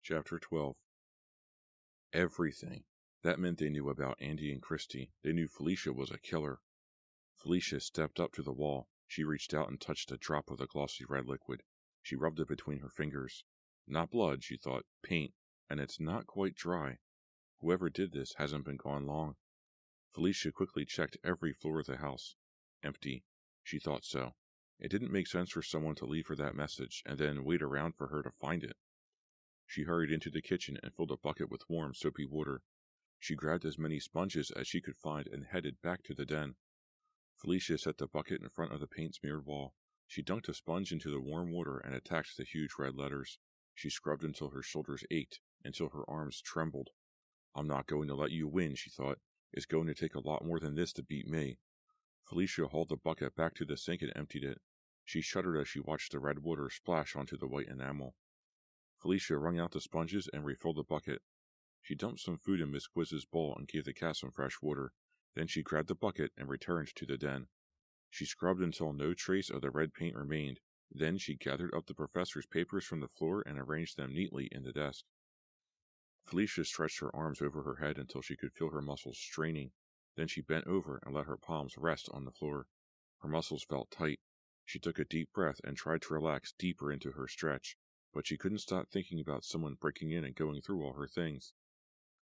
Chapter 12. Everything. That meant they knew about Andy and Christy. They knew Felicia was a killer. Felicia stepped up to the wall. She reached out and touched a drop of the glossy red liquid. She rubbed it between her fingers. Not blood, she thought. Paint. And it's not quite dry. Whoever did this hasn't been gone long. Felicia quickly checked every floor of the house. Empty. She thought so. It didn't make sense for someone to leave her that message and then wait around for her to find it. She hurried into the kitchen and filled a bucket with warm, soapy water. She grabbed as many sponges as she could find and headed back to the den. Felicia set the bucket in front of the paint-smeared wall. She dunked a sponge into the warm water and attacked the huge red letters. She scrubbed until her shoulders ached, until her arms trembled. I'm not going to let you win, she thought. It's going to take a lot more than this to beat me. Felicia hauled the bucket back to the sink and emptied it. She shuddered as she watched the red water splash onto the white enamel. Felicia wrung out the sponges and refilled the bucket. She dumped some food in Miss Quiz's bowl and gave the cat some fresh water. Then she grabbed the bucket and returned to the den. She scrubbed until no trace of the red paint remained. Then she gathered up the professor's papers from the floor and arranged them neatly in the desk. Felicia stretched her arms over her head until she could feel her muscles straining. Then she bent over and let her palms rest on the floor. Her muscles felt tight. She took a deep breath and tried to relax deeper into her stretch, but she couldn't stop thinking about someone breaking in and going through all her things.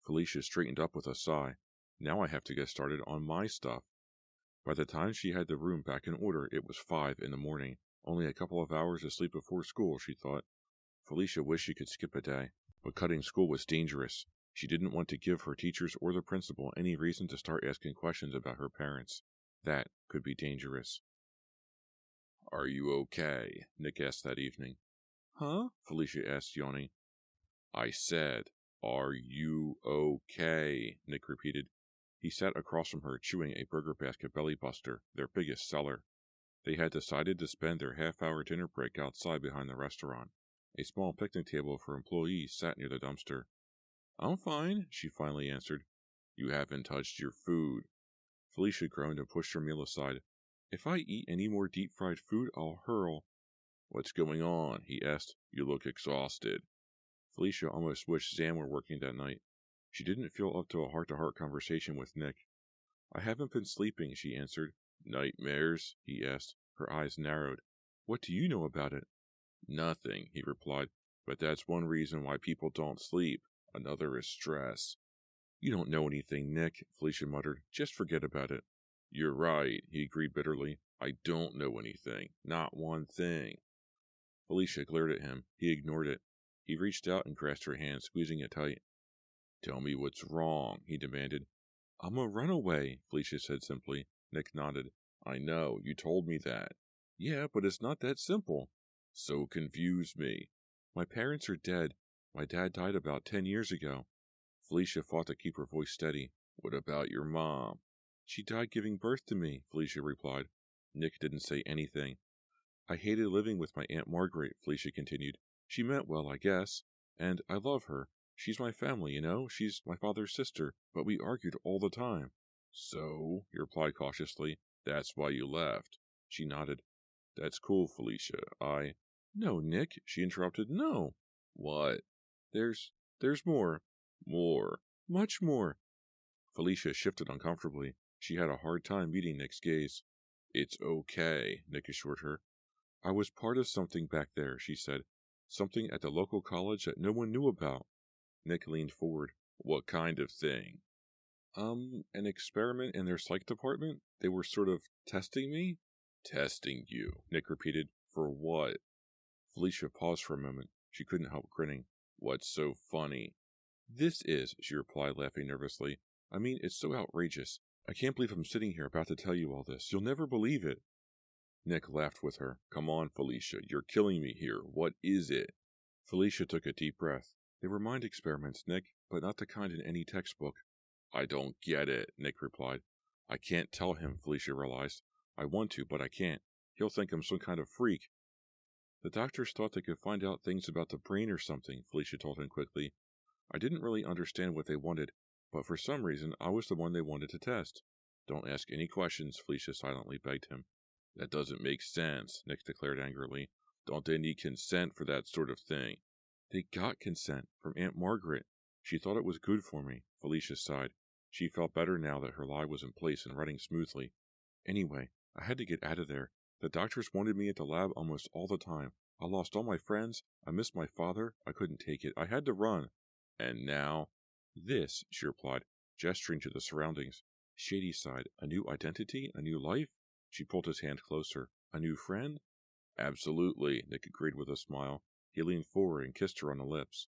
Felicia straightened up with a sigh. Now I have to get started on my stuff. By the time she had the room back in order, it was 5 in the morning. Only a couple of hours of sleep before school, she thought. Felicia wished she could skip a day, but cutting school was dangerous. She didn't want to give her teachers or the principal any reason to start asking questions about her parents. That could be dangerous. Are you okay? Nick asked that evening. Huh? Felicia asked, yawning. I said, are you okay? Nick repeated. He sat across from her, chewing a Burger Basket Belly Buster, their biggest seller. They had decided to spend their half-hour dinner break outside behind the restaurant. A small picnic table for employees sat near the dumpster. I'm fine, she finally answered. You haven't touched your food. Felicia groaned and pushed her meal aside. If I eat any more deep-fried food, I'll hurl. What's going on? He asked. You look exhausted. Felicia almost wished Zan were working that night. She didn't feel up to a heart-to-heart conversation with Nick. I haven't been sleeping, she answered. Nightmares? He asked. Her eyes narrowed. What do you know about it? Nothing, he replied, but that's one reason why people don't sleep. Another is stress. You don't know anything, Nick, Felicia muttered. Just forget about it. You're right, he agreed bitterly. I don't know anything. Not one thing. Felicia glared at him. He ignored it. He reached out and grasped her hand, squeezing it tight. Tell me what's wrong, he demanded. I'm a runaway, Felicia said simply. Nick nodded. I know, you told me that. Yeah, but it's not that simple. So confused me. My parents are dead. My dad died about 10 years ago. Felicia fought to keep her voice steady. What about your mom? She died giving birth to me, Felicia replied. Nick didn't say anything. I hated living with my Aunt Margaret, Felicia continued. She meant well, I guess. And I love her. She's my family, you know. She's my father's sister, but we argued all the time. So, he replied cautiously, that's why you left. She nodded. That's cool, Felicia. No, Nick, she interrupted. No. What? There's more. More. Much more. Felicia shifted uncomfortably. She had a hard time meeting Nick's gaze. It's okay, Nick assured her. I was part of something back there, she said. Something at the local college that no one knew about. Nick leaned forward. What kind of thing? An experiment in their psych department. They were sort of testing me. Testing you, Nick repeated. For what? Felicia paused for a moment. She couldn't help grinning. What's so funny? This is, she replied, laughing nervously. I mean, it's so outrageous. I can't believe I'm sitting here about to tell you all this. You'll never believe it. Nick laughed with her. Come on, Felicia. You're killing me here. What is it? Felicia took a deep breath. They were mind experiments, Nick, but not the kind in any textbook. I don't get it, Nick replied. I can't tell him, Felicia realized. I want to, but I can't. He'll think I'm some kind of freak. The doctors thought they could find out things about the brain or something, Felicia told him quickly. I didn't really understand what they wanted, but for some reason I was the one they wanted to test. Don't ask any questions, Felicia silently begged him. That doesn't make sense, Nick declared angrily. Don't they need consent for that sort of thing? They got consent from Aunt Margaret. She thought it was good for me, Felicia sighed. She felt better now that her lie was in place and running smoothly. Anyway, I had to get out of there. The doctors wanted me at the lab almost all the time. I lost all my friends. I missed my father. I couldn't take it. I had to run. And now? This, she replied, gesturing to the surroundings. Shady sighed. A new identity? A new life? She pulled his hand closer. A new friend? Absolutely, Nick agreed with a smile. He leaned forward and kissed her on the lips.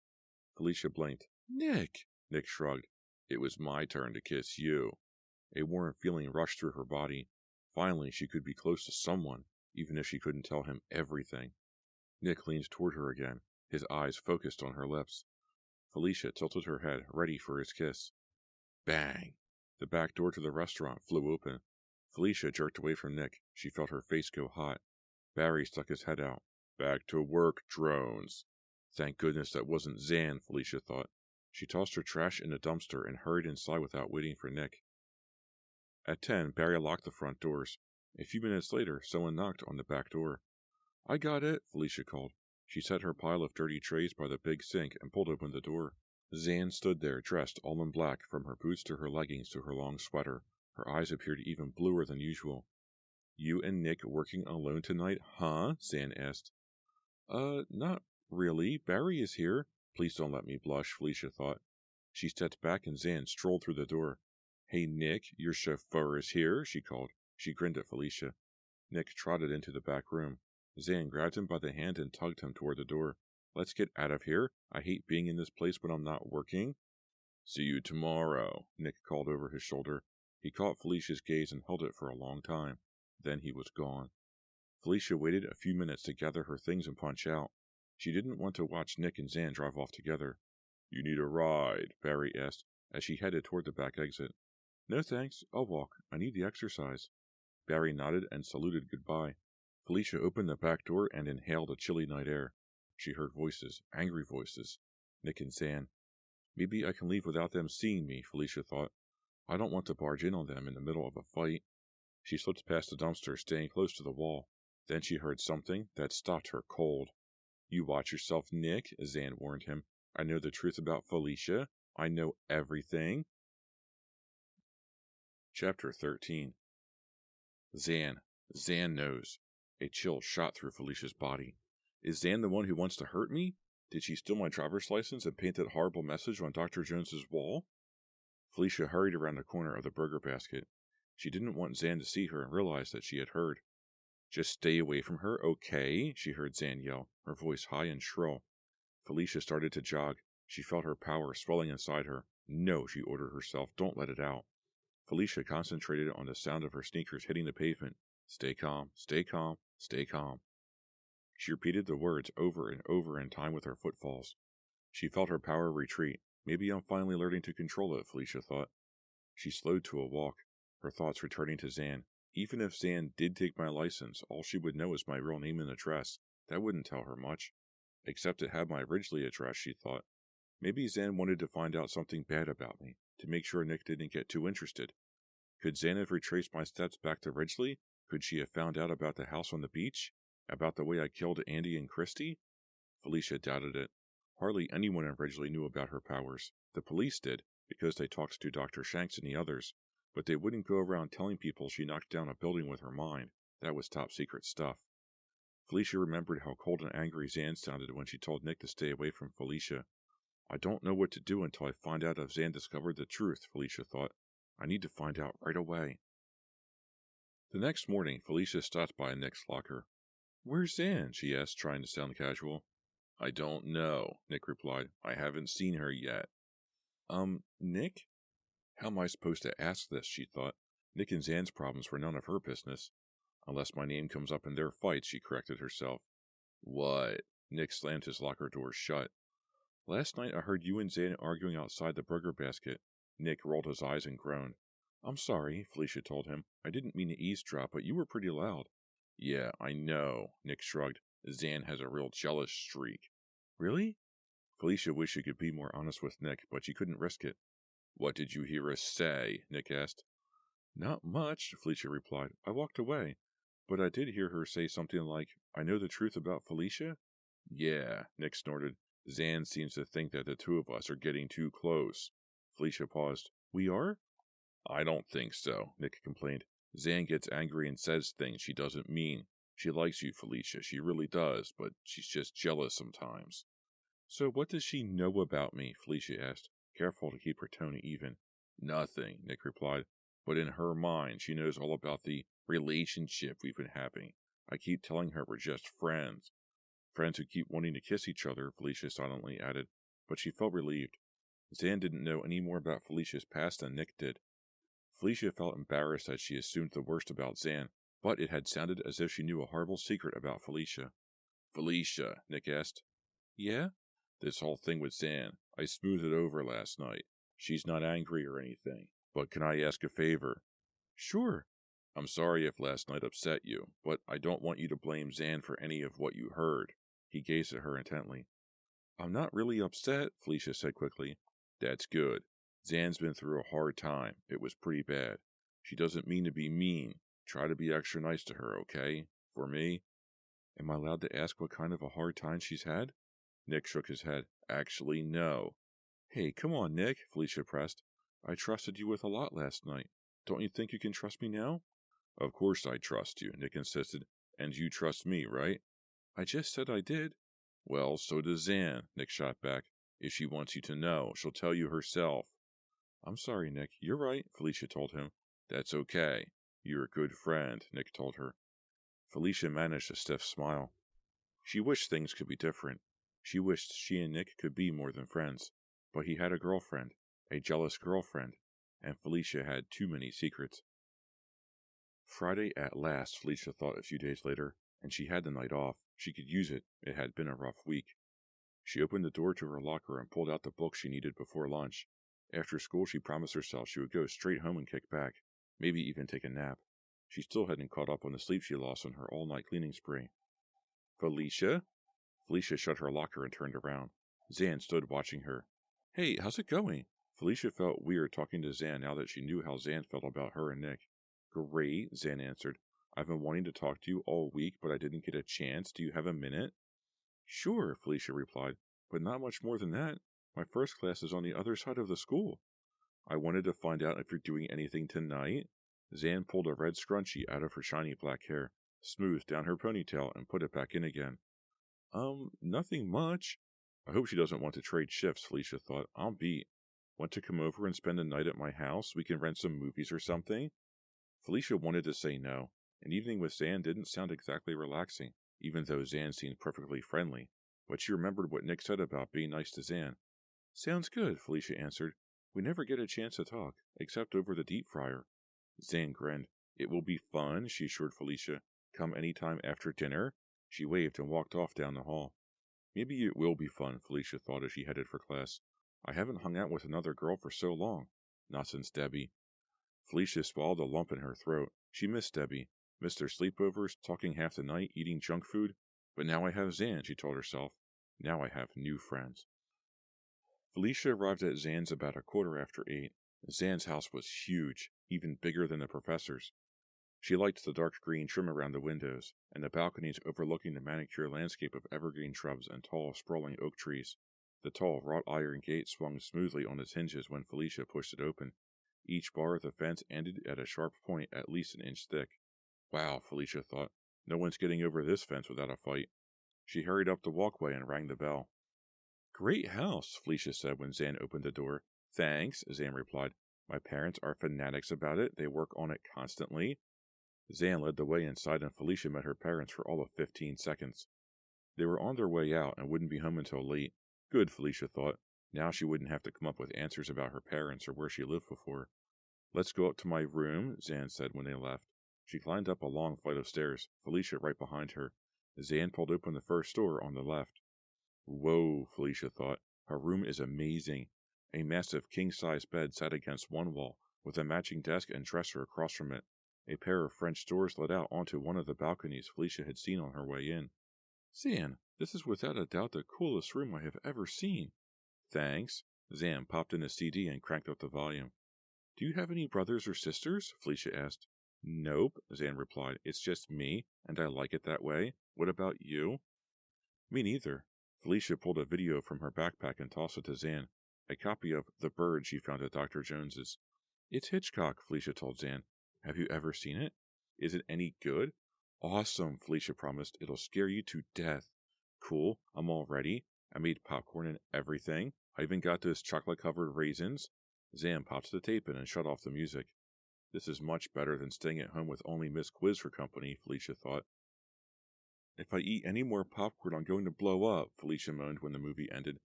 Felicia blinked. Nick! Nick shrugged. It was my turn to kiss you. A warm feeling rushed through her body. Finally, she could be close to someone, even if she couldn't tell him everything. Nick leaned toward her again, his eyes focused on her lips. Felicia tilted her head, ready for his kiss. Bang! The back door to the restaurant flew open. Felicia jerked away from Nick. She felt her face go hot. Barry stuck his head out. Back to work, drones. Thank goodness that wasn't Zan, Felicia thought. She tossed her trash in the dumpster and hurried inside without waiting for Nick. At 10, Barry locked the front doors. A few minutes later, someone knocked on the back door. I got it, Felicia called. She set her pile of dirty trays by the big sink and pulled open the door. Zan stood there, dressed all in black, from her boots to her leggings to her long sweater. Her eyes appeared even bluer than usual. You and Nick working alone tonight, huh? Zan asked. Not really. Barry is here. Please don't let me blush, Felicia thought. She stepped back and Zan strolled through the door. Hey, Nick, your chauffeur is here, she called. She grinned at Felicia. Nick trotted into the back room. Zan grabbed him by the hand and tugged him toward the door. Let's get out of here. I hate being in this place when I'm not working. See you tomorrow, Nick called over his shoulder. He caught Felicia's gaze and held it for a long time. Then he was gone. Felicia waited a few minutes to gather her things and punch out. She didn't want to watch Nick and Zan drive off together. You need a ride, Barry asked, as she headed toward the back exit. No thanks, I'll walk. I need the exercise. Barry nodded and saluted goodbye. Felicia opened the back door and inhaled the chilly night air. She heard voices, angry voices. Nick and Zan. Maybe I can leave without them seeing me, Felicia thought. I don't want to barge in on them in the middle of a fight. She slipped past the dumpster, staying close to the wall. Then she heard something that stopped her cold. You watch yourself, Nick, Zan warned him. I know the truth about Felicia. I know everything. Chapter 13. Zan knows. A chill shot through Felicia's body. Is Zan the one who wants to hurt me? Did she steal my driver's license and paint that horrible message on Dr. Jones's wall? Felicia hurried around the corner of the burger basket. She didn't want Zan to see her and realized that she had heard. Just stay away from her, okay? She heard Zan yell, her voice high and shrill. Felicia started to jog. She felt her power swelling inside her. No, she ordered herself, don't let it out. Felicia concentrated on the sound of her sneakers hitting the pavement. Stay calm, stay calm, stay calm. She repeated the words over and over in time with her footfalls. She felt her power retreat. Maybe I'm finally learning to control it, Felicia thought. She slowed to a walk, her thoughts returning to Zan. Even if Zan did take my license, all she would know is my real name and address. That wouldn't tell her much. Except it had my Ridgely address, she thought. Maybe Zan wanted to find out something bad about me, to make sure Nick didn't get too interested. Could Zan have retraced my steps back to Ridgely? Could she have found out about the house on the beach? About the way I killed Andy and Christy? Felicia doubted it. Hardly anyone in Ridgely knew about her powers. The police did, because they talked to Dr. Shanks and the others, but they wouldn't go around telling people she knocked down a building with her mind. That was top secret stuff. Felicia remembered how cold and angry Zan sounded when she told Nick to stay away from Felicia. I don't know what to do until I find out if Zan discovered the truth, Felicia thought. I need to find out right away. The next morning, Felicia stopped by Nick's locker. Where's Zan? She asked, trying to sound casual. I don't know, Nick replied. I haven't seen her yet. Nick? How am I supposed to ask this, she thought. Nick and Zan's problems were none of her business. Unless my name comes up in their fights, she corrected herself. What? Nick slammed his locker door shut. Last night I heard you and Zan arguing outside the burger basket. Nick rolled his eyes and groaned. I'm sorry, Felicia told him. I didn't mean to eavesdrop, but you were pretty loud. Yeah, I know, Nick shrugged. Zan has a real jealous streak. Really? Felicia wished she could be more honest with Nick, but she couldn't risk it. What did you hear us say? Nick asked. Not much, Felicia replied. I walked away. But I did hear her say something like, I know the truth about Felicia? Yeah, Nick snorted. Zan seems to think that the two of us are getting too close. Felicia paused. We are? I don't think so, Nick complained. Zan gets angry and says things she doesn't mean. She likes you, Felicia, she really does, but she's just jealous sometimes. So what does she know about me? Felicia asked, careful to keep her tone even. Nothing, Nick replied, but in her mind she knows all about the relationship we've been having. I keep telling her we're just friends. Friends who keep wanting to kiss each other, Felicia silently added, but she felt relieved. Zan didn't know any more about Felicia's past than Nick did. Felicia felt embarrassed that she assumed the worst about Zan, but it had sounded as if she knew a horrible secret about Felicia. Felicia, Nick asked. Yeah? This whole thing with Zan, I smoothed it over last night. She's not angry or anything, but can I ask a favor? Sure. I'm sorry if last night upset you, but I don't want you to blame Zan for any of what you heard. He gazed at her intently. I'm not really upset, Felicia said quickly. That's good. Zan's been through a hard time. It was pretty bad. She doesn't mean to be mean. Try to be extra nice to her, okay? For me? Am I allowed to ask what kind of a hard time she's had? Nick shook his head. Actually, no. Hey, come on, Nick, Felicia pressed. I trusted you with a lot last night. Don't you think you can trust me now? Of course I trust you, Nick insisted. And you trust me, right? I just said I did. Well, so does Zan, Nick shot back. If she wants you to know, she'll tell you herself. I'm sorry, Nick. You're right, Felicia told him. That's okay. You're a good friend, Nick told her. Felicia managed a stiff smile. She wished things could be different. She wished she and Nick could be more than friends. But he had a girlfriend, a jealous girlfriend, and Felicia had too many secrets. Friday at last, Felicia thought a few days later, and she had the night off. She could use it. It had been a rough week. She opened the door to her locker and pulled out the book she needed before lunch. After school, she promised herself she would go straight home and kick back, maybe even take a nap. She still hadn't caught up on the sleep she lost on her all-night cleaning spree. Felicia? Felicia shut her locker and turned around. Zan stood watching her. Hey, how's it going? Felicia felt weird talking to Zan now that she knew how Zan felt about her and Nick. Great, Zan answered. I've been wanting to talk to you all week, but I didn't get a chance. Do you have a minute? Sure, Felicia replied, but not much more than that. My first class is on the other side of the school. I wanted to find out if you're doing anything tonight. Zan pulled a red scrunchie out of her shiny black hair, smoothed down her ponytail, and put it back in again. Nothing much. I hope she doesn't want to trade shifts, Felicia thought. I'll beat. Want to come over and spend a night at my house? We can rent some movies or something? Felicia wanted to say no. An evening with Zan didn't sound exactly relaxing, even though Zan seemed perfectly friendly. But she remembered what Nick said about being nice to Zan. Sounds good, Felicia answered. We never get a chance to talk, except over the deep fryer. Zan grinned. It will be fun, she assured Felicia. Come any time after dinner? She waved and walked off down the hall. Maybe it will be fun, Felicia thought as she headed for class. I haven't hung out with another girl for so long. Not since Debbie. Felicia swallowed a lump in her throat. She missed Debbie. Missed their sleepovers, talking half the night, eating junk food. But now I have Zan, she told herself. Now I have new friends. Felicia arrived at Zan's about 8:15. Zan's house was huge, even bigger than the professor's. She liked the dark green trim around the windows, and the balconies overlooking the manicured landscape of evergreen shrubs and tall, sprawling oak trees. The tall, wrought iron gate swung smoothly on its hinges when Felicia pushed it open. Each bar of the fence ended at a sharp point at least an inch thick. Wow, Felicia thought. No one's getting over this fence without a fight. She hurried up the walkway and rang the bell. Great house, Felicia said when Zan opened the door. Thanks, Zan replied. My parents are fanatics about it. They work on it constantly. Zan led the way inside and Felicia met her parents for all of 15 seconds. They were on their way out and wouldn't be home until late. Good, Felicia thought. Now she wouldn't have to come up with answers about her parents or where she lived before. Let's go up to my room, Zan said when they left. She climbed up a long flight of stairs, Felicia right behind her. Zan pulled open the first door on the left. Whoa, Felicia thought. Her room is amazing. A massive king-size bed sat against one wall, with a matching desk and dresser across from it. A pair of French doors led out onto one of the balconies Felicia had seen on her way in. Zan, this is without a doubt the coolest room I have ever seen. Thanks. Zan popped in a CD and cranked up the volume. Do you have any brothers or sisters? Felicia asked. Nope, Zan replied. It's just me, and I like it that way. What about you? Me neither. Felicia pulled a video from her backpack and tossed it to Zan, a copy of The Bird she found at Dr. Jones's. It's Hitchcock, Felicia told Zan. Have you ever seen it? Is it any good? Awesome, Felicia promised. It'll scare you to death. Cool, I'm all ready. I made popcorn and everything. I even got those chocolate-covered raisins. Zan popped the tape in and shut off the music. This is much better than staying at home with only Miss Quiz for company, Felicia thought. If I eat any more popcorn, I'm going to blow up, Felicia moaned when the movie ended.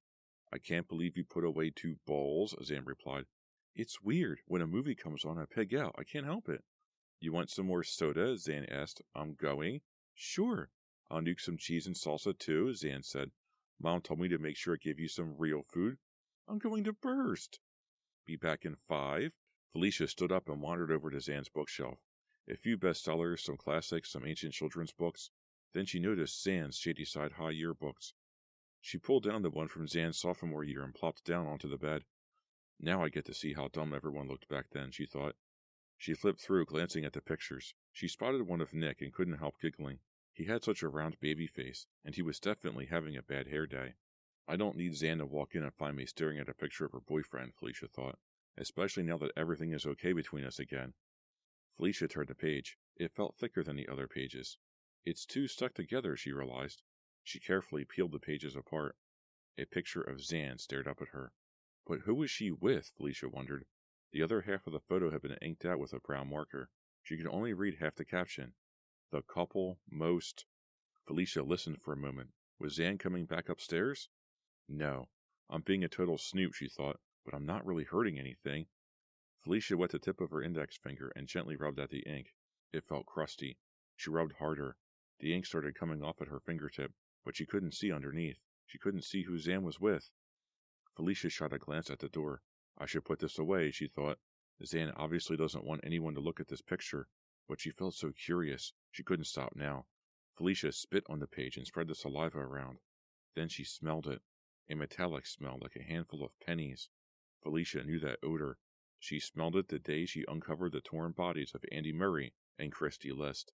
I can't believe you put away 2 bowls, Zan replied. It's weird. When a movie comes on, I pig out. I can't help it. You want some more soda? Zan asked. I'm going. Sure. I'll nuke some cheese and salsa too, Zan said. Mom told me to make sure I give you some real food. I'm going to burst. Be back in 5. Felicia stood up and wandered over to Zan's bookshelf. A few bestsellers, some classics, some ancient children's books. Then she noticed Zan's Shady Side High yearbooks. She pulled down the one from Zan's sophomore year and plopped down onto the bed. Now I get to see how dumb everyone looked back then, she thought. She flipped through, glancing at the pictures. She spotted one of Nick and couldn't help giggling. He had such a round baby face, and he was definitely having a bad hair day. I don't need Zan to walk in and find me staring at a picture of her boyfriend, Felicia thought, especially now that everything is okay between us again. Felicia turned the page. It felt thicker than the other pages. It's too stuck together, she realized. She carefully peeled the pages apart. A picture of Zan stared up at her. But who was she with, Felicia wondered. The other half of the photo had been inked out with a brown marker. She could only read half the caption. The couple most... Felicia listened for a moment. Was Zan coming back upstairs? No. I'm being a total snoop, she thought, but I'm not really hurting anything. Felicia wet the tip of her index finger and gently rubbed at the ink. It felt crusty. She rubbed harder. The ink started coming off at her fingertip, but she couldn't see underneath. She couldn't see who Zan was with. Felicia shot a glance at the door. I should put this away, she thought. Zan obviously doesn't want anyone to look at this picture, but she felt so curious. She couldn't stop now. Felicia spit on the page and spread the saliva around. Then she smelled it. A metallic smell like a handful of pennies. Felicia knew that odor. She smelled it the day she uncovered the torn bodies of Andy Murray and Christy List.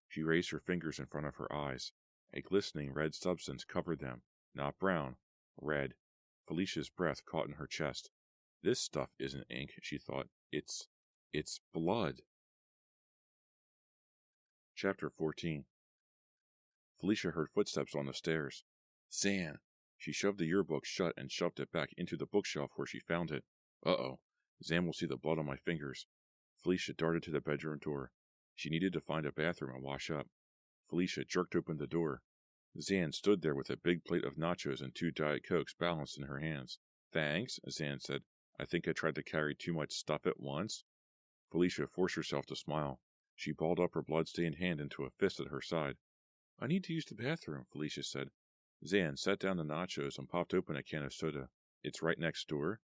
She raised her fingers in front of her eyes. A glistening red substance covered them. Not brown. Red. Felicia's breath caught in her chest. This stuff isn't ink, she thought. It's blood. Chapter 14. Felicia heard footsteps on the stairs. Zan! She shoved the yearbook shut and shoved it back into the bookshelf where she found it. Uh-oh. Zan will see the blood on my fingers. Felicia darted to the bedroom door. She needed to find a bathroom and wash up. Felicia jerked open the door. Zan stood there with a big plate of nachos and 2 Diet Cokes balanced in her hands. Thanks, Zan said. I think I tried to carry too much stuff at once. Felicia forced herself to smile. She balled up her blood-stained hand into a fist at her side. I need to use the bathroom, Felicia said. Zan set down the nachos and popped open a can of soda. It's right next door.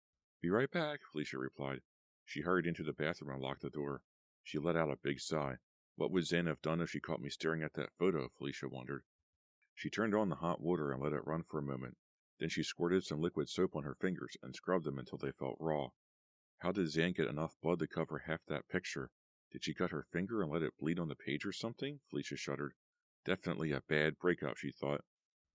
Be right back, Felicia replied. She hurried into the bathroom and locked the door. She let out a big sigh. What would Zan have done if she caught me staring at that photo, Felicia wondered. She turned on the hot water and let it run for a moment. Then she squirted some liquid soap on her fingers and scrubbed them until they felt raw. How did Zan get enough blood to cover half that picture? Did she cut her finger and let it bleed on the page or something? Felicia shuddered. Definitely a bad breakup, she thought.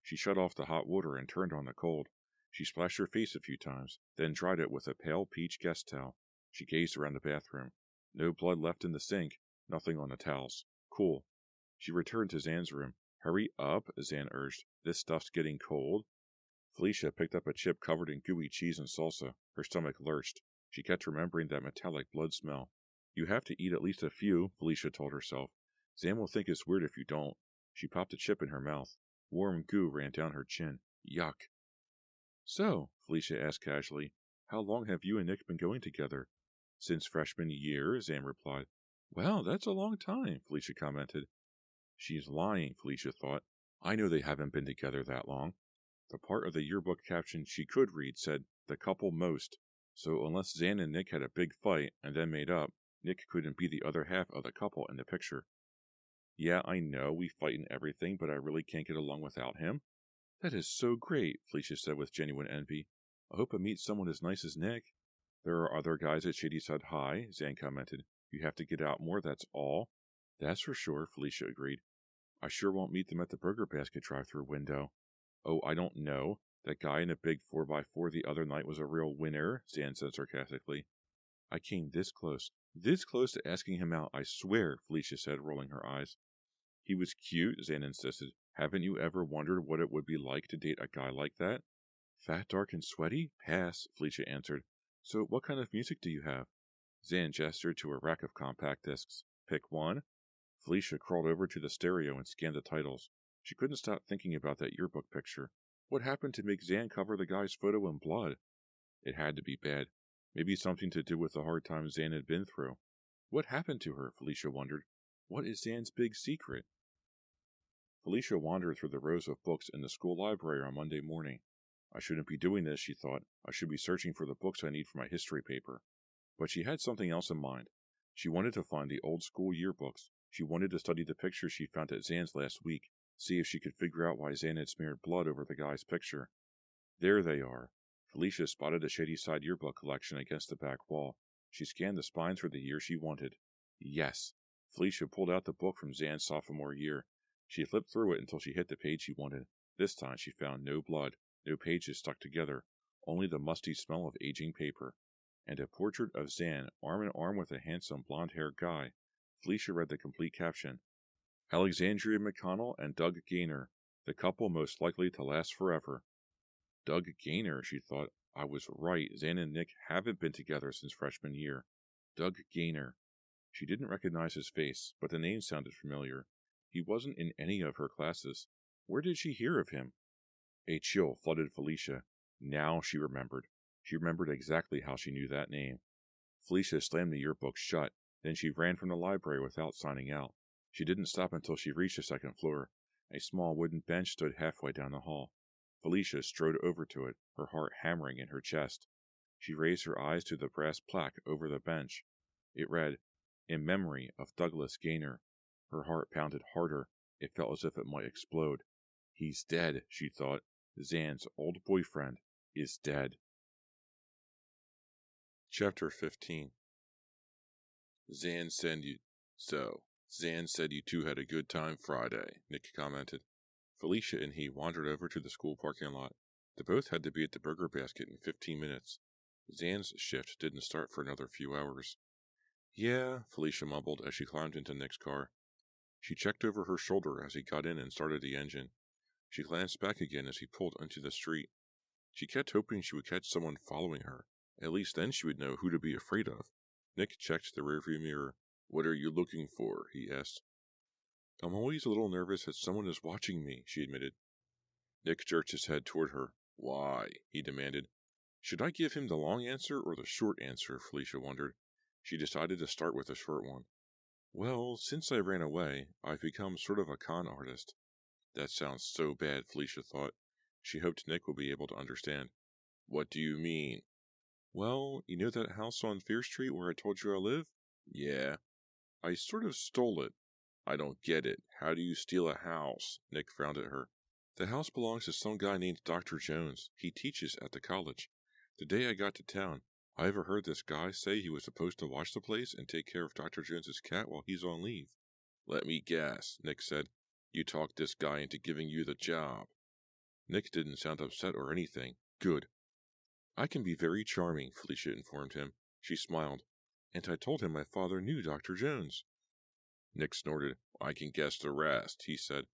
She shut off the hot water and turned on the cold. She splashed her face a few times, then dried it with a pale peach guest towel. She gazed around the bathroom. No blood left in the sink, nothing on the towels. Cool. She returned to Zan's room. Hurry up, Zan urged. This stuff's getting cold. Felicia picked up a chip covered in gooey cheese and salsa. Her stomach lurched. She kept remembering that metallic blood smell. You have to eat at least a few, Felicia told herself. Zan will think it's weird if you don't. She popped a chip in her mouth. Warm goo ran down her chin. Yuck. So, Felicia asked casually, how long have you and Nick been going together? Since freshman year, Zan replied. Well, that's a long time, Felicia commented. She's lying, Felicia thought. I know they haven't been together that long. The part of the yearbook caption she could read said, the couple most. So unless Zan and Nick had a big fight and then made up, Nick couldn't be the other half of the couple in the picture. Yeah, I know, we fight and everything, but I really can't get along without him. That is so great, Felicia said with genuine envy. I hope I meet someone as nice as Nick. There are other guys at Shadyside High, Zan commented. You have to get out more, that's all. That's for sure, Felicia agreed. I sure won't meet them at the Burger Basket drive-thru window. Oh, I don't know. That guy in a big 4x4 the other night was a real winner, Zan said sarcastically. I came this close to asking him out, I swear, Felicia said, rolling her eyes. He was cute, Zan insisted. Haven't you ever wondered what it would be like to date a guy like that? Fat, dark, and sweaty? Pass, Felicia answered. So what kind of music do you have? Zan gestured to a rack of compact discs. Pick one. Felicia crawled over to the stereo and scanned the titles. She couldn't stop thinking about that yearbook picture. What happened to make Zan cover the guy's photo in blood? It had to be bad. Maybe something to do with the hard times Zan had been through. What happened to her, Felicia wondered. What is Zan's big secret? Felicia wandered through the rows of books in the school library on Monday morning. I shouldn't be doing this, she thought. I should be searching for the books I need for my history paper. But she had something else in mind. She wanted to find the old school yearbooks. She wanted to study the pictures she found at Zan's last week, see if she could figure out why Zan had smeared blood over the guy's picture. There they are. Felicia spotted a Shady Side yearbook collection against the back wall. She scanned the spines for the year she wanted. Yes. Felicia pulled out the book from Zan's sophomore year. She flipped through it until she hit the page she wanted. This time she found no blood, no pages stuck together, only the musty smell of aging paper, and a portrait of Zan arm in arm with a handsome blonde-haired guy. Felicia read the complete caption. Alexandria McConnell and Doug Gaynor, the couple most likely to last forever. Doug Gaynor, she thought. I was right. Zan and Nick haven't been together since freshman year. Doug Gaynor. She didn't recognize his face, but the name sounded familiar. He wasn't in any of her classes. Where did she hear of him? A chill flooded Felicia. Now she remembered. She remembered exactly how she knew that name. Felicia slammed the yearbook shut. Then she ran from the library without signing out. She didn't stop until she reached the second floor. A small wooden bench stood halfway down the hall. Felicia strode over to it, her heart hammering in her chest. She raised her eyes to the brass plaque over the bench. It read, In memory of Douglas Gaynor. Her heart pounded harder. It felt as if it might explode. He's dead, she thought. Zan's old boyfriend is dead. Chapter 15. Zan said you two had a good time Friday, Nick commented. Felicia and he wandered over to the school parking lot. They both had to be at the Burger Basket in 15 minutes. Zan's shift didn't start for another few hours. Yeah, Felicia mumbled as she climbed into Nick's car. She checked over her shoulder as he got in and started the engine. She glanced back again as he pulled onto the street. She kept hoping she would catch someone following her. At least then she would know who to be afraid of. Nick checked the rearview mirror. What are you looking for? He asked. I'm always a little nervous that someone is watching me, she admitted. Nick jerked his head toward her. Why? He demanded. Should I give him the long answer or the short answer? Felicia wondered. She decided to start with the short one. Well, since I ran away, I've become sort of a con artist. That sounds so bad, Felicia thought. She hoped Nick would be able to understand. What do you mean? Well, you know that house on Fear Street where I told you I live? Yeah. I sort of stole it. I don't get it. How do you steal a house? Nick frowned at her. The house belongs to some guy named Dr. Jones. He teaches at the college. The day I got to town, I overheard this guy say he was supposed to watch the place and take care of Dr. Jones's cat while he's on leave. Let me guess, Nick said. You talked this guy into giving you the job. Nick didn't sound upset or anything. Good. I can be very charming, Felicia informed him. She smiled. And I told him my father knew Dr. Jones. Nick snorted. I can guess the rest, he said.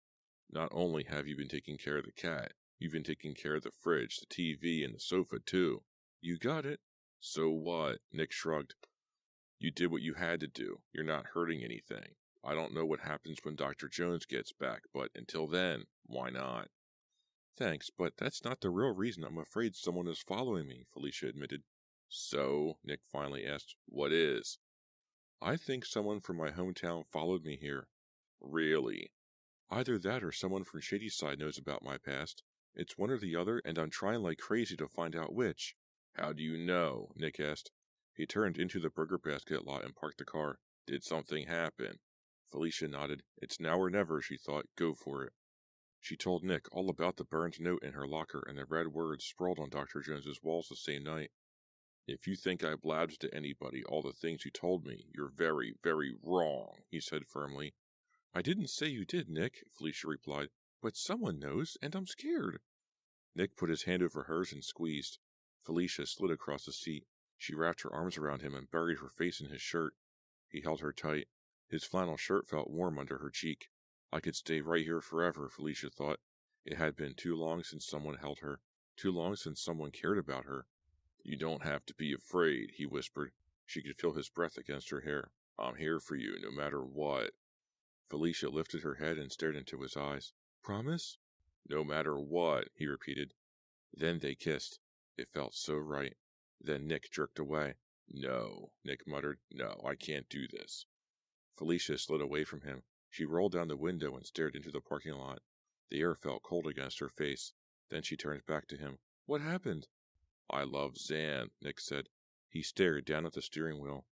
Not only have you been taking care of the cat, you've been taking care of the fridge, the TV, and the sofa, too. You got it. So what? Nick shrugged. You did what you had to do. You're not hurting anything. I don't know what happens when Dr. Jones gets back, but until then, why not? Thanks, but that's not the real reason I'm afraid someone is following me, Felicia admitted. So, Nick finally asked, what is? I think someone from my hometown followed me here. Really? Either that or someone from Shady Side knows about my past. It's one or the other, and I'm trying like crazy to find out which. How do you know? Nick asked. He turned into the Burger Basket lot and parked the car. Did something happen? Felicia nodded. It's now or never, she thought. Go for it. She told Nick all about the burned note in her locker and the red words sprawled on Dr. Jones's walls the same night. If you think I blabbed to anybody all the things you told me, you're very, very wrong, he said firmly. I didn't say you did, Nick, Felicia replied, but someone knows, and I'm scared. Nick put his hand over hers and squeezed. Felicia slid across the seat. She wrapped her arms around him and buried her face in his shirt. He held her tight. His flannel shirt felt warm under her cheek. I could stay right here forever, Felicia thought. It had been too long since someone held her, too long since someone cared about her. You don't have to be afraid, he whispered. She could feel his breath against her hair. I'm here for you, no matter what. Felicia lifted her head and stared into his eyes. Promise? No matter what, he repeated. Then they kissed. It felt so right. Then Nick jerked away. No, Nick muttered. No, I can't do this. Felicia slid away from him. She rolled down the window and stared into the parking lot. The air felt cold against her face. Then she turned back to him. What happened? I love Zan, Nick said. He stared down at the steering wheel.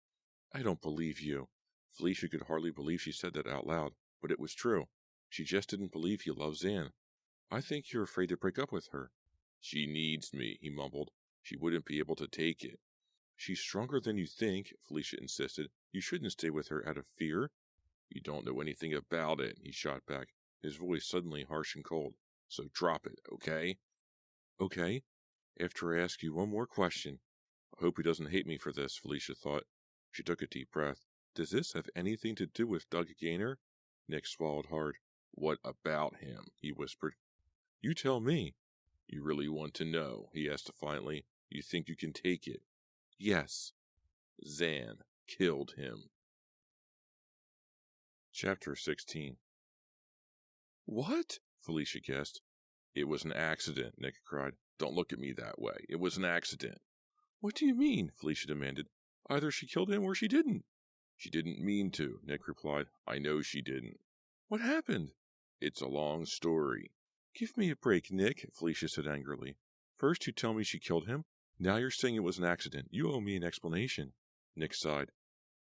I don't believe you. Felicia could hardly believe she said that out loud, but it was true. She just didn't believe he loved Zan. I think you're afraid to break up with her. She needs me, he mumbled. She wouldn't be able to take it. She's stronger than you think, Felicia insisted. You shouldn't stay with her out of fear. You don't know anything about it, he shot back, his voice suddenly harsh and cold. So drop it, okay? Okay. After I ask you one more question. I hope he doesn't hate me for this, Felicia thought. She took a deep breath. Does this have anything to do with Doug Gaynor? Nick swallowed hard. What about him? He whispered. You tell me. You really want to know? He asked defiantly. You think you can take it? Yes. Zan killed him. Chapter 16. What? Felicia guessed. It was an accident, Nick cried. Don't look at me that way. It was an accident. What do you mean? Felicia demanded. Either she killed him or she didn't. She didn't mean to, Nick replied. I know she didn't. What happened? It's a long story. Give me a break, Nick, Felicia said angrily. First you tell me she killed him. Now you're saying it was an accident. You owe me an explanation. Nick sighed.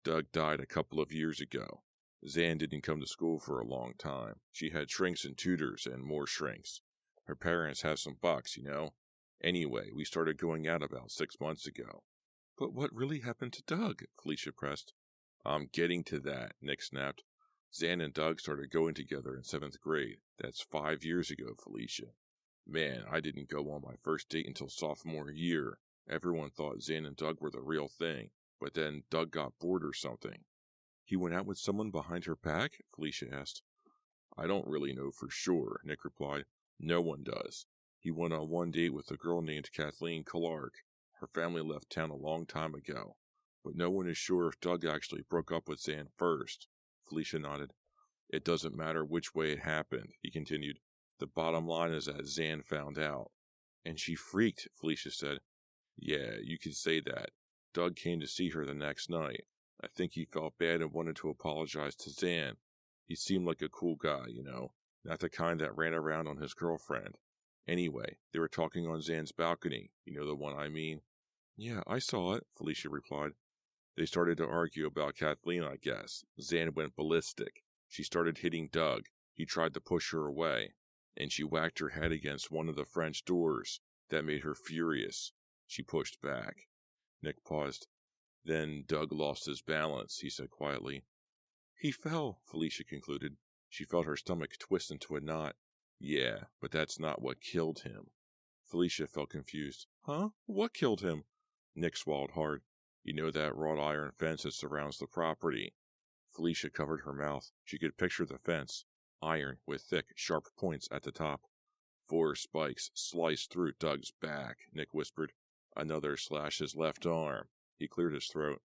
Doug died a couple of years ago. Zan didn't come to school for a long time. She had shrinks and tutors and more shrinks. Her parents have some bucks, you know. Anyway, we started going out about 6 months ago. But what really happened to Doug? Felicia pressed. I'm getting to that, Nick snapped. Zan and Doug started going together in 7th grade. That's 5 years ago, Felicia. Man, I didn't go on my first date until sophomore year. Everyone thought Zan and Doug were the real thing, but then Doug got bored or something. He went out with someone behind her back? Felicia asked. I don't really know for sure, Nick replied. No one does. He went on one date with a girl named Kathleen Clark. Her family left town a long time ago, but no one is sure if Doug actually broke up with Zan first. Felicia nodded. It doesn't matter which way it happened, he continued. The bottom line is that Zan found out. And she freaked, Felicia said. Yeah, you could say that. Doug came to see her the next night. I think he felt bad and wanted to apologize to Zan. He seemed like a cool guy, you know, not the kind that ran around on his girlfriend. Anyway, they were talking on Zan's balcony. You know the one I mean? Yeah, I saw it, Felicia replied. They started to argue about Kathleen, I guess. Zan went ballistic. She started hitting Doug. He tried to push her away, and she whacked her head against one of the French doors. That made her furious. She pushed back. Nick paused. Then Doug lost his balance, he said quietly. He fell, Felicia concluded. She felt her stomach twist into a knot. Yeah, but that's not what killed him. Felicia felt confused. Huh? What killed him? Nick swallowed hard. You know that wrought iron fence that surrounds the property? Felicia covered her mouth. She could picture the fence. Iron with thick, sharp points at the top. 4 spikes sliced through Doug's back, Nick whispered. Another slashed his left arm. He cleared his throat.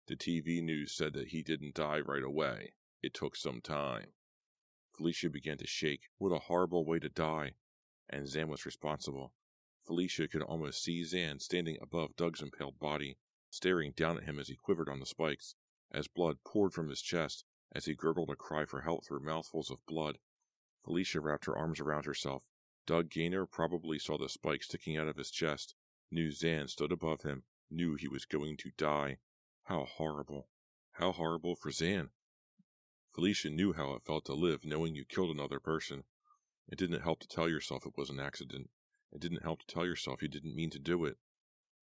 The TV news said that he didn't die right away. It took some time. Felicia began to shake. What a horrible way to die. And Zan was responsible. Felicia could almost see Zan standing above Doug's impaled body, staring down at him as he quivered on the spikes, as blood poured from his chest, as he gurgled a cry for help through mouthfuls of blood. Felicia wrapped her arms around herself. Doug Gaynor probably saw the spike sticking out of his chest, knew Zan stood above him, knew he was going to die. How horrible. How horrible for Zan. Felicia knew how it felt to live knowing you killed another person. It didn't help to tell yourself it was an accident. It didn't help to tell yourself you didn't mean to do it.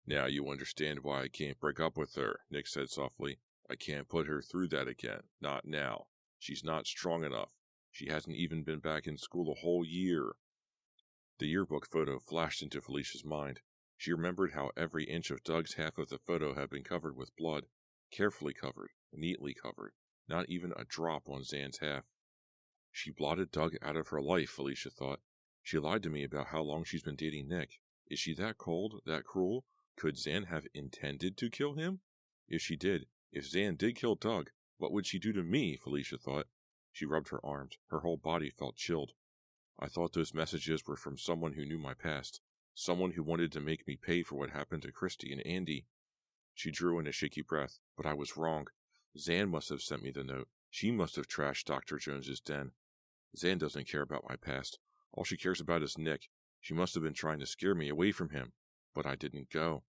Now you understand why I can't break up with her, Nick said softly. I can't put her through that again. Not now. She's not strong enough. She hasn't even been back in school a whole year. The yearbook photo flashed into Felicia's mind. She remembered how every inch of Doug's half of the photo had been covered with blood. Carefully covered, neatly covered. Not even a drop on Zan's half. She blotted Doug out of her life, Felicia thought. She lied to me about how long she's been dating Nick. Is she that cold, that cruel? Could Zan have intended to kill him? If Zan did kill Doug, what would she do to me, Felicia thought. She rubbed her arms. Her whole body felt chilled. I thought those messages were from someone who knew my past. Someone who wanted to make me pay for what happened to Christy and Andy. She drew in a shaky breath, but I was wrong. Zan must have sent me the note. She must have trashed Dr. Jones's den. Zan doesn't care about my past. All she cares about is Nick. She must have been trying to scare me away from him. But I didn't go.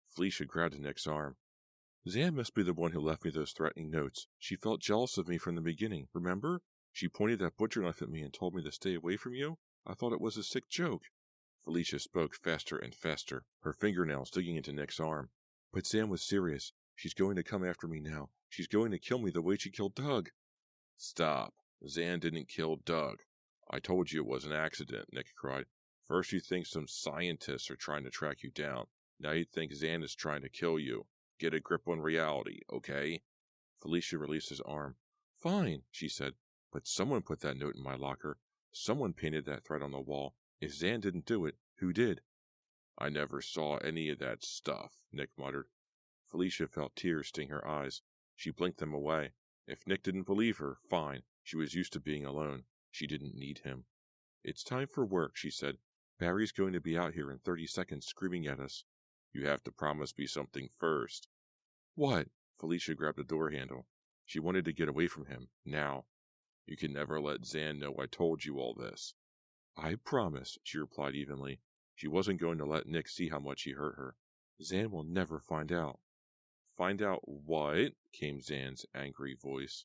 Felicia grabbed Nick's arm. Zan must be the one who left me those threatening notes. She felt jealous of me from the beginning, remember? She pointed that butcher knife at me and told me to stay away from you. I thought it was a sick joke. Felicia spoke faster and faster, her fingernails digging into Nick's arm. But Zan was serious. She's going to come after me now. She's going to kill me the way she killed Doug. Stop. Zan didn't kill Doug. I told you it was an accident, Nick cried. First you think some scientists are trying to track you down. Now you think Zan is trying to kill you. Get a grip on reality, okay? Felicia released his arm. Fine, she said, but someone put that note in my locker. Someone painted that threat on the wall. If Zan didn't do it, who did? I never saw any of that stuff, Nick muttered. Felicia felt tears sting her eyes. She blinked them away. If Nick didn't believe her, fine. She was used to being alone. She didn't need him. It's time for work, she said. Barry's going to be out here in 30 seconds screaming at us. You have to promise me something first. What? Felicia grabbed the door handle. She wanted to get away from him, now. You can never let Zan know I told you all this. I promise, she replied evenly. She wasn't going to let Nick see how much he hurt her. Zan will never find out. Find out what? Came Zan's angry voice.